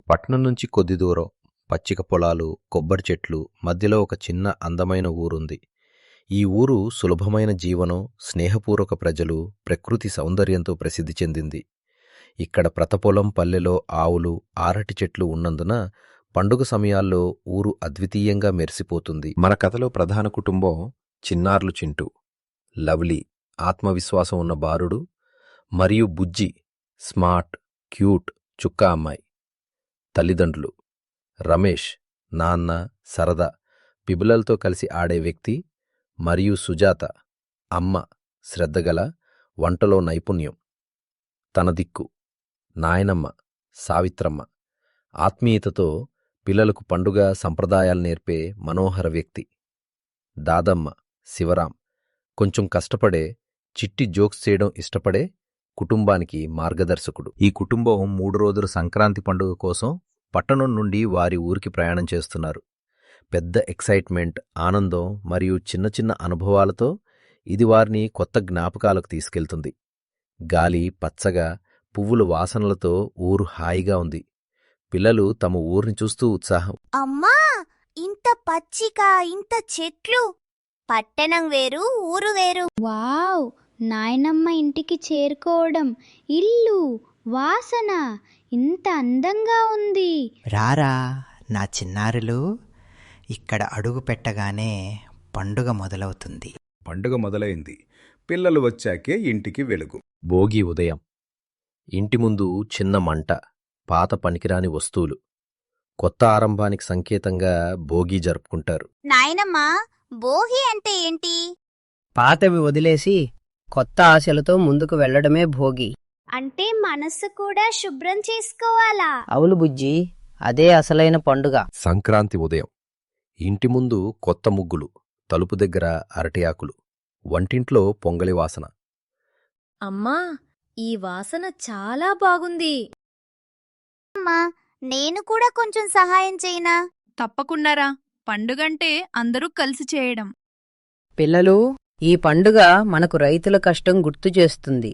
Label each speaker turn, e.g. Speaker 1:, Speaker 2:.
Speaker 1: పట్నం నుంచి కొద్ది దూరం పచ్చిక పొలాలు, కొబ్బరి చెట్లు మధ్యలో ఒక చిన్న అందమైన ఊరుంది. ఈ ఊరు సులభమైన జీవనం, స్నేహపూర్వక ప్రజలు, ప్రకృతి సౌందర్యంతో ప్రసిద్ధి చెందింది. ఇక్కడ ప్రతపొలం పల్లెలో ఆవులు, ఆరటి చెట్లు ఉన్నందున పండుగ సమయాల్లో ఊరు అద్వితీయంగా మెరిసిపోతుంది. మన కథలో ప్రధాన కుటుంబం చిన్నార్లు చింటూ, లవ్లీ ఆత్మవిశ్వాసం ఉన్న బాలుడు, మరియు బుజ్జి స్మార్ట్, క్యూట్ చుక్క అమ్మాయి. తల్లిదండ్రులు రమేష్ నాన్న సరదా, పిబులలతో కలిసి ఆడే వ్యక్తి, మరియు సుజాత అమ్మ శ్రద్ధగల, వంటలో నైపుణ్యం. తన దిక్కు నాయనమ్మ సావిత్రమ్మ, ఆత్మీయతతో పిల్లలకు పండుగ సంప్రదాయాలు నేర్పే మనోహర వ్యక్తి. దాదమ్మ శివరాం, కొంచెం కష్టపడే, చిట్టి జోక్స్ చేయడం ఇష్టపడే, కుటుంబానికి మార్గదర్శకుడు. ఈ కుటుంబం 3 రోజుల సంక్రాంతి పండుగ కోసం పట్టణం నుండి వారి ఊరికి ప్రయాణం చేస్తున్నారు. పెద్ద ఎక్సైట్మెంట్, ఆనందం మరియు చిన్న చిన్న అనుభవాలతో ఇది వారిని కొత్త జ్ఞాపకాలకు తీసుకెళ్తుంది. గాలి పచ్చగా, పువ్వుల వాసనలతో ఊరు హాయిగా ఉంది. పిల్లలు తమ ఊరిని చూస్తూ ఉత్సాహం.
Speaker 2: అమ్మా, ఇంత పచ్చిక, ఇంత చెట్లు! పట్టణం వేరు, ఊరు వేరు.
Speaker 3: వావ్! నాయనమ్మ ఇంటికి చేరుకోవడం, ఇల్లు వాసన ఇంత అందంగా ఉంది.
Speaker 4: రారా నా చిన్నారులు, ఇక్కడ అడుగు పెట్టగానే పండుగ మొదలవుతుంది.
Speaker 5: పండుగ మొదలైంది. పిల్లలు వచ్చాకే ఇంటికి వెలుగు.
Speaker 1: భోగి ఉదయం. ఇంటి ముందు చిన్న మంట, పాత పనికిరాని వస్తువులు. కొత్త ఆరంభానికి సంకేతంగా భోగి జరుపుకుంటారు.
Speaker 2: నాయనమ్మా, భోగి అంటే ఏంటి?
Speaker 6: పాతవి వదిలేసి కొత్త ఆశలతో ముందుకు వెళ్లడమే భోగి.
Speaker 3: అంటే మనస్సు కూడా శుభ్రం చేసుకోవాలా?
Speaker 6: అవును బుజ్జి, అదే అసలైన పండుగ.
Speaker 1: సంక్రాంతి ఉదయం. ఇంటి ముందు కొత్త ముగ్గులు, తలుపు దగ్గర అరటి ఆకులు, వంటింట్లో పొంగలి వాసన.
Speaker 7: అమ్మా, ఈ వాసన చాలా బాగుంది.
Speaker 2: అమ్మా, నేను కూడా కొంచెం సహాయం చేయనా?
Speaker 8: తప్పకుండారా, పండుగంటే అందరూ కలిసి చేయడం.
Speaker 6: పిల్లలు, ఈ పండుగ మనకు రైతుల కష్టం గుర్తు చేస్తుంది.